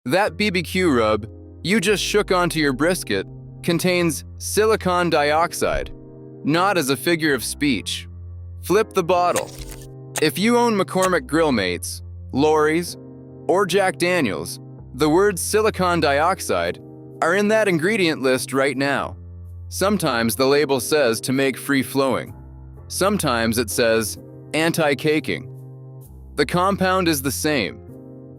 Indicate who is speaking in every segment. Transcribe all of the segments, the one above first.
Speaker 1: That BBQ rub you just shook onto your brisket contains silicon dioxide, not as a figure of speech. Flip the bottle. If you own McCormick Grill Mates, Lawry's, or Jack Daniels, the words silicon dioxide are in that ingredient list right now. Sometimes the label says to make free-flowing. Sometimes it says anti-caking. The compound is the same,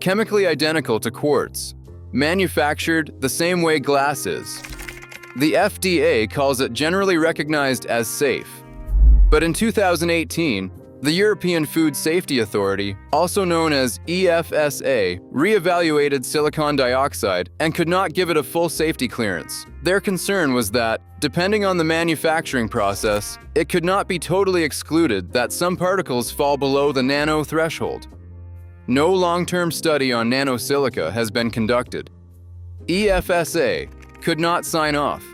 Speaker 1: chemically identical to quartz, manufactured the same way glass is. The FDA calls it generally recognized as safe. But in 2018, the European Food Safety Authority, also known as EFSA, re-evaluated silicon dioxide and could not give it a full safety clearance. Their concern was that, depending on the manufacturing process, it could not be totally excluded that some particles fall below the nano threshold. No long-term study on nanosilica has been conducted. EFSA could not sign off.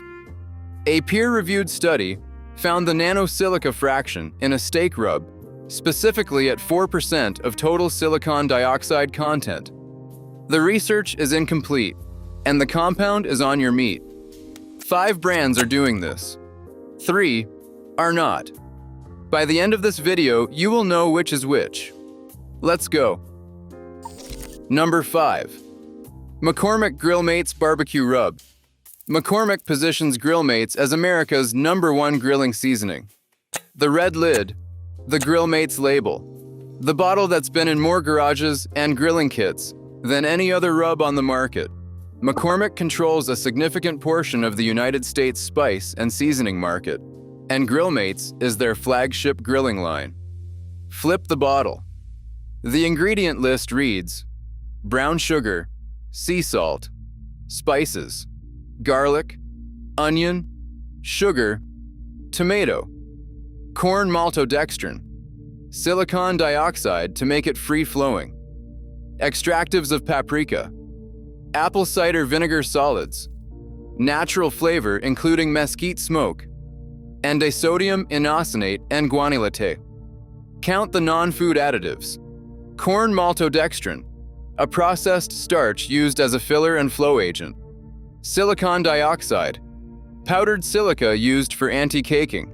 Speaker 1: A peer-reviewed study found the nanosilica fraction in a steak rub specifically at 4% of total silicon dioxide content. The research is incomplete, and the compound is on your meat. 5 brands are doing this. 3 are not. By the end of this video, you will know which is which. Let's go. Number 5. McCormick Grill Mates Barbecue Rub. McCormick positions Grill Mates as America's #1 grilling seasoning. The red lid, the Grill Mates label, the bottle that's been in more garages and grilling kits than any other rub on the market. McCormick controls a significant portion of the United States spice and seasoning market, and Grill Mates is their flagship grilling line. Flip the bottle. The ingredient list reads: brown sugar, sea salt, spices, garlic, onion, sugar, tomato, corn maltodextrin, silicon dioxide to make it free-flowing, extractives of paprika, apple cider vinegar solids, natural flavor including mesquite smoke, and disodium inosinate and guanylate. Count the non-food additives. Corn maltodextrin, a processed starch used as a filler and flow agent. Silicon dioxide, powdered silica used for anti-caking.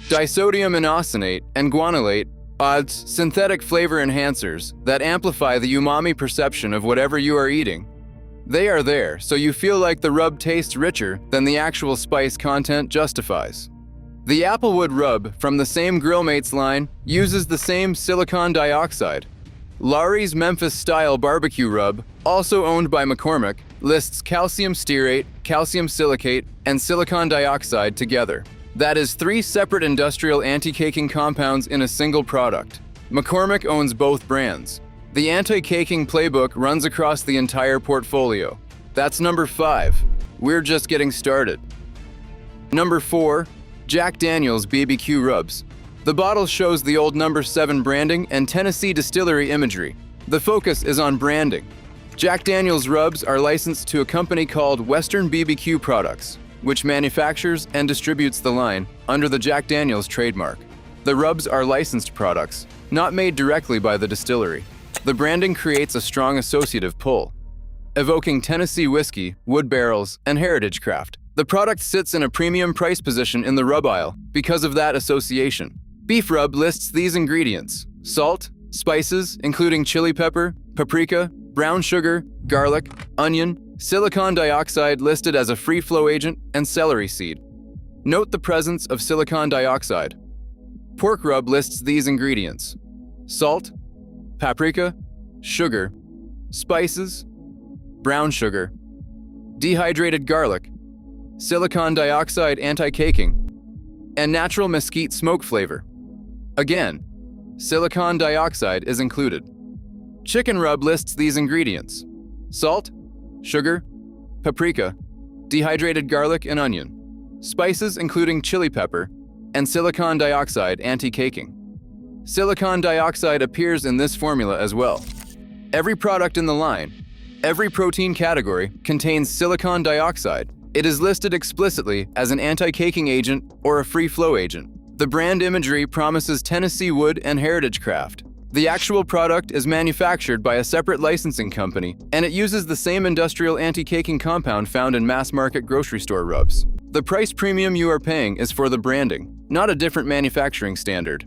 Speaker 1: Disodium inosinate and guanylate adds synthetic flavor enhancers that amplify the umami perception of whatever you are eating. They are there so you feel like the rub tastes richer than the actual spice content justifies. The Applewood rub from the same Grill Mates line uses the same silicon dioxide. Lawry's Memphis-style barbecue rub, also owned by McCormick, lists calcium stearate, calcium silicate, and silicon dioxide together. That is 3 separate industrial anti-caking compounds in a single product. McCormick owns both brands. The anti-caking playbook runs across the entire portfolio. That's number 5. We're just getting started. Number 4. Jack Daniels BBQ Rubs. The bottle shows the old number 7 branding and Tennessee distillery imagery. The focus is on branding. Jack Daniels rubs are licensed to a company called Western BBQ Products, which manufactures and distributes the line under the Jack Daniels trademark. The rubs are licensed products, not made directly by the distillery. The branding creates a strong associative pull, evoking Tennessee whiskey, wood barrels, and heritage craft. The product sits in a premium price position in the rub aisle because of that association. Beef rub lists these ingredients: salt, spices, including chili pepper, paprika, brown sugar, garlic, onion, silicon dioxide listed as a free-flow agent, and celery seed. Note the presence of silicon dioxide. Pork rub lists these ingredients: salt, paprika, sugar, spices, brown sugar, dehydrated garlic, silicon dioxide anti-caking, and natural mesquite smoke flavor. Again, silicon dioxide is included. Chicken rub lists these ingredients: salt, sugar, paprika, dehydrated garlic and onion, spices including chili pepper, and silicon dioxide anti-caking. Silicon dioxide appears in this formula as well. Every product in the line, every protein category contains silicon dioxide. It is listed explicitly as an anti-caking agent or a free-flow agent. The brand imagery promises Tennessee wood and heritage craft. The actual product is manufactured by a separate licensing company, and it uses the same industrial anti-caking compound found in mass-market grocery store rubs. The price premium you are paying is for the branding, not a different manufacturing standard.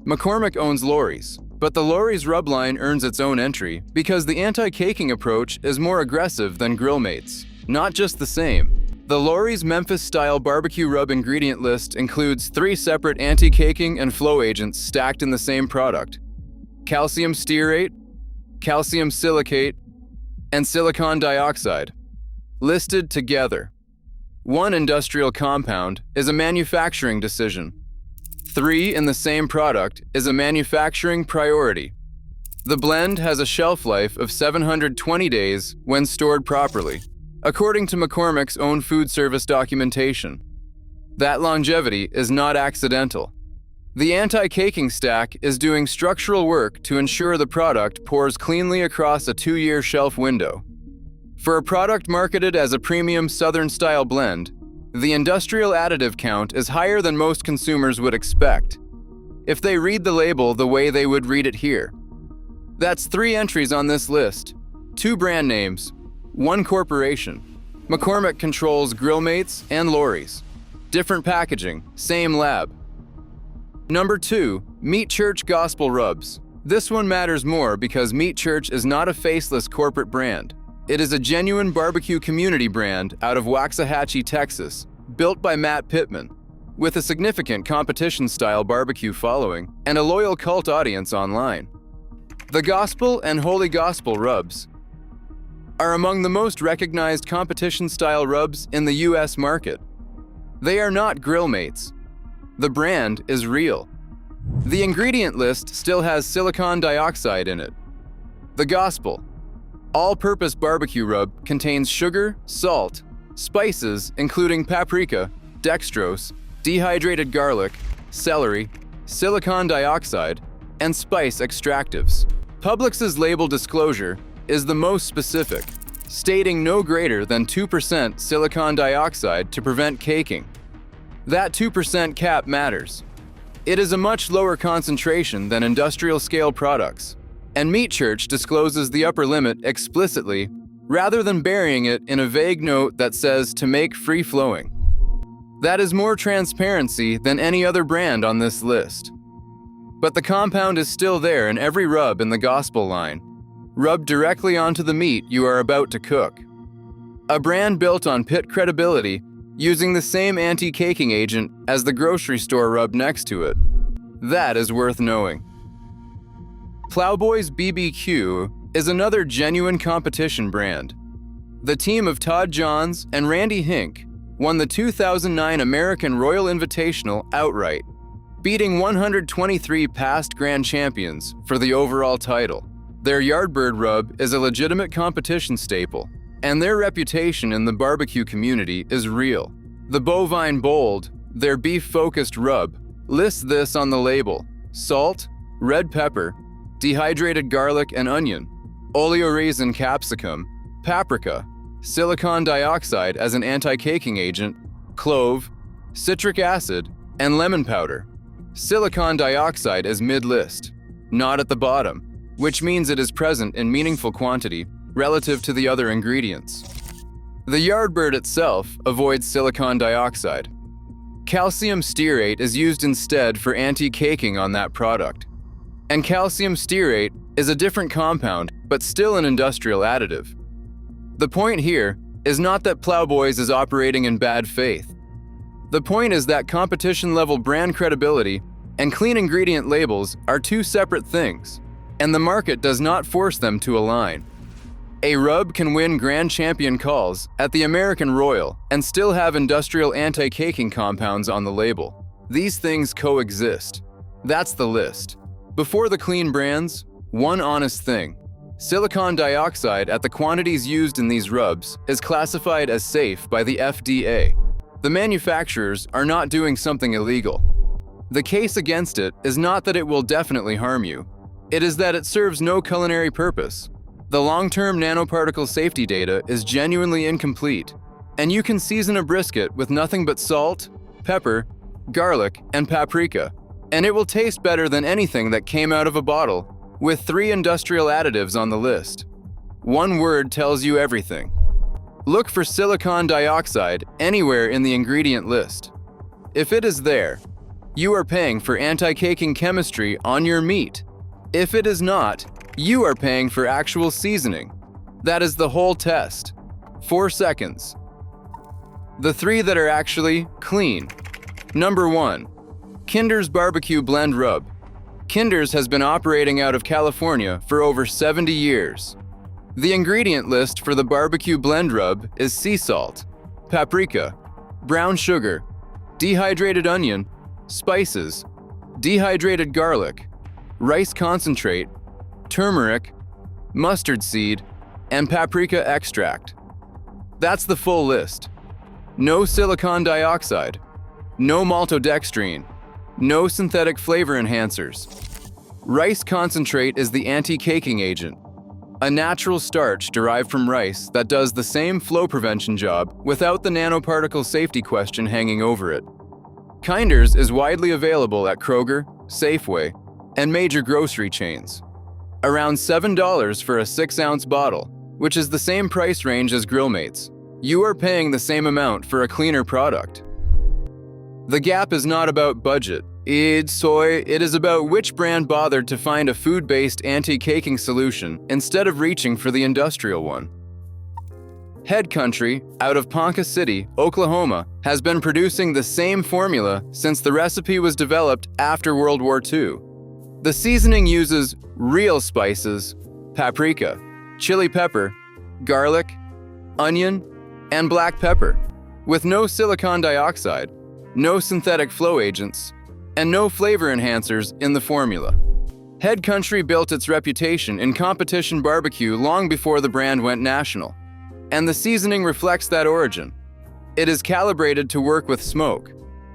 Speaker 1: McCormick owns Lawry's, but the Lawry's rub line earns its own entry because the anti-caking approach is more aggressive than Grill Mates. Not just the same. The Lawry's Memphis-style barbecue rub ingredient list includes 3 separate anti-caking and flow agents stacked in the same product: calcium stearate, calcium silicate, and silicon dioxide, listed together. One industrial compound is a manufacturing decision. 3 in the same product is a manufacturing priority. The blend has a shelf life of 720 days when stored properly, according to McCormick's own food service documentation. That longevity is not accidental. The anti-caking stack is doing structural work to ensure the product pours cleanly across a 2-year shelf window. For a product marketed as a premium Southern-style blend, the industrial additive count is higher than most consumers would expect, if they read the label the way they would read it here. That's 3 entries on this list, 2 brand names, 1 corporation. McCormick controls Grill Mates and Lawry's. Different packaging, same lab. Number 2, Meat Church Gospel Rubs. This one matters more because Meat Church is not a faceless corporate brand. It is a genuine barbecue community brand out of Waxahachie, Texas, built by Matt Pittman, with a significant competition-style barbecue following and a loyal cult audience online. The Gospel and Holy Gospel rubs are among the most recognized competition-style rubs in the US market. They are not Grill Mates. The brand is real. The ingredient list still has silicon dioxide in it. The Gospel all-purpose barbecue rub contains sugar, salt, spices including paprika, dextrose, dehydrated garlic, celery, silicon dioxide, and spice extractives. Publix's label disclosure is the most specific, stating no greater than 2% silicon dioxide to prevent caking. That 2% cap matters. It is a much lower concentration than industrial-scale products, and Meat Church discloses the upper limit explicitly rather than burying it in a vague note that says to make free-flowing. That is more transparency than any other brand on this list. But the compound is still there in every rub in the Gospel line, rubbed directly onto the meat you are about to cook. A brand built on pit credibility, using the same anti-caking agent as the grocery store rub next to it. That is worth knowing. Plowboy's BBQ is another genuine competition brand. The team of Todd Johns and Randy Hink won the 2009 American Royal Invitational outright, beating 123 past grand champions for the overall title. Their Yardbird rub is a legitimate competition staple, and their reputation in the barbecue community is real. The Bovine Bold, their beef-focused rub, lists this on the label: salt, red pepper, dehydrated garlic and onion, oleoraisin capsicum, paprika, silicon dioxide as an anti-caking agent, clove, citric acid, and lemon powder. Silicon dioxide is mid-list, not at the bottom, which means it is present in meaningful quantity relative to the other ingredients. The Yardbird itself avoids silicon dioxide. Calcium stearate is used instead for anti-caking on that product. And calcium stearate is a different compound, but still an industrial additive. The point here is not that Plowboys is operating in bad faith. The point is that competition-level brand credibility and clean ingredient labels are 2 separate things, and the market does not force them to align. A rub can win grand champion calls at the American Royal and still have industrial anti-caking compounds on the label. These things coexist. That's the list. Before the clean brands, one honest thing: silicon dioxide at the quantities used in these rubs is classified as safe by the FDA. The manufacturers are not doing something illegal. The case against it is not that it will definitely harm you. It is that it serves no culinary purpose. The long-term nanoparticle safety data is genuinely incomplete, and you can season a brisket with nothing but salt, pepper, garlic, and paprika. And it will taste better than anything that came out of a bottle, with 3 industrial additives on the list. One word tells you everything. Look for silicon dioxide anywhere in the ingredient list. If it is there, you are paying for anti-caking chemistry on your meat. If it is not, you are paying for actual seasoning. That is the whole test. 4 seconds. The 3 that are actually clean. Number 1. Kinder's Barbecue Blend Rub. Kinder's has been operating out of California for over 70 years. The ingredient list for the barbecue blend rub is sea salt, paprika, brown sugar, dehydrated onion, spices, dehydrated garlic, rice concentrate, turmeric, mustard seed, and paprika extract. That's the full list. No silicon dioxide, no maltodextrine, no synthetic flavor enhancers. Rice concentrate is the anti-caking agent, a natural starch derived from rice that does the same flow prevention job without the nanoparticle safety question hanging over it. Kinder's is widely available at Kroger, Safeway, and major grocery chains. Around $7 for a 6-ounce bottle, which is the same price range as Grillmates. You are paying the same amount for a cleaner product. The gap is not about budget. It is about which brand bothered to find a food-based anti-caking solution instead of reaching for the industrial one. Head Country, out of Ponca City, Oklahoma, has been producing the same formula since the recipe was developed after World War II. The seasoning uses real spices, paprika, chili pepper, garlic, onion, and black pepper, with no silicon dioxide, no synthetic flow agents, and no flavor enhancers in the formula. Head Country built its reputation in competition barbecue long before the brand went national, and the seasoning reflects that origin. It is calibrated to work with smoke,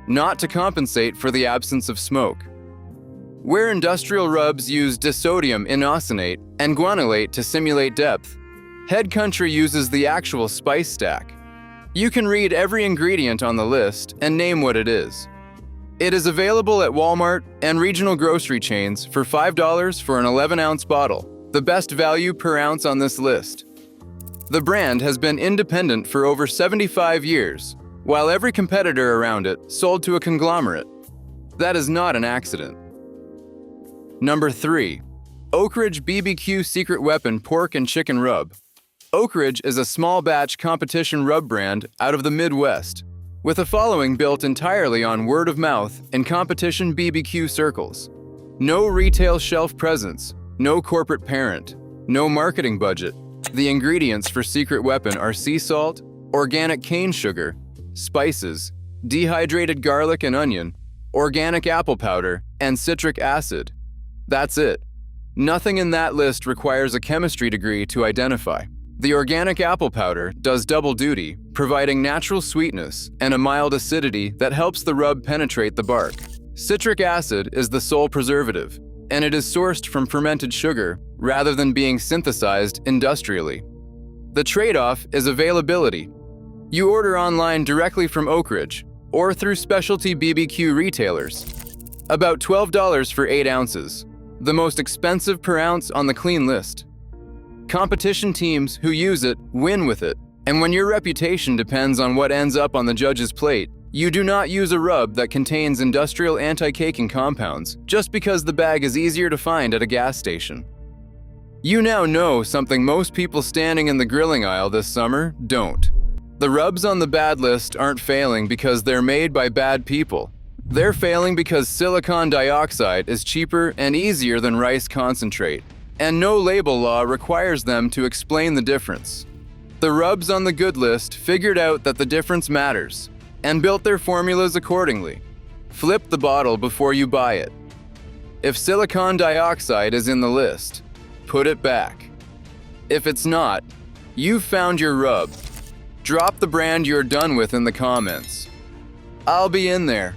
Speaker 1: not to compensate for the absence of smoke. Where industrial rubs use disodium inosinate and guanylate to simulate depth, Head Country uses the actual spice stack. You can read every ingredient on the list and name what it is. It is available at Walmart and regional grocery chains for $5 for an 11-ounce bottle, the best value per ounce on this list. The brand has been independent for over 75 years, while every competitor around it sold to a conglomerate. That is not an accident. Number 3. Oak Ridge BBQ Secret Weapon Pork and Chicken Rub. Oak Ridge is a small batch competition rub brand out of the Midwest, with a following built entirely on word of mouth in competition BBQ circles. No retail shelf presence, no corporate parent, no marketing budget. The ingredients for Secret Weapon are sea salt, organic cane sugar, spices, dehydrated garlic and onion, organic apple powder, and citric acid. That's it. Nothing in that list requires a chemistry degree to identify. The organic apple powder does double duty, providing natural sweetness and a mild acidity that helps the rub penetrate the bark. Citric acid is the sole preservative, and it is sourced from fermented sugar rather than being synthesized industrially. The trade-off is availability. You order online directly from Oak Ridge or through specialty BBQ retailers. About $12 for 8 ounces, the most expensive per ounce on the clean list. Competition teams who use it win with it, and when your reputation depends on what ends up on the judge's plate, you do not use a rub that contains industrial anti-caking compounds just because the bag is easier to find at a gas station. You now know something most people standing in the grilling aisle this summer don't. The rubs on the bad list aren't failing because they're made by bad people. They're failing because silicon dioxide is cheaper and easier than rice concentrate, and no label law requires them to explain the difference. The rubs on the good list figured out that the difference matters and built their formulas accordingly. Flip the bottle before you buy it. If silicon dioxide is in the list, put it back. If it's not, you've found your rub. Drop the brand you're done with in the comments. I'll be in there.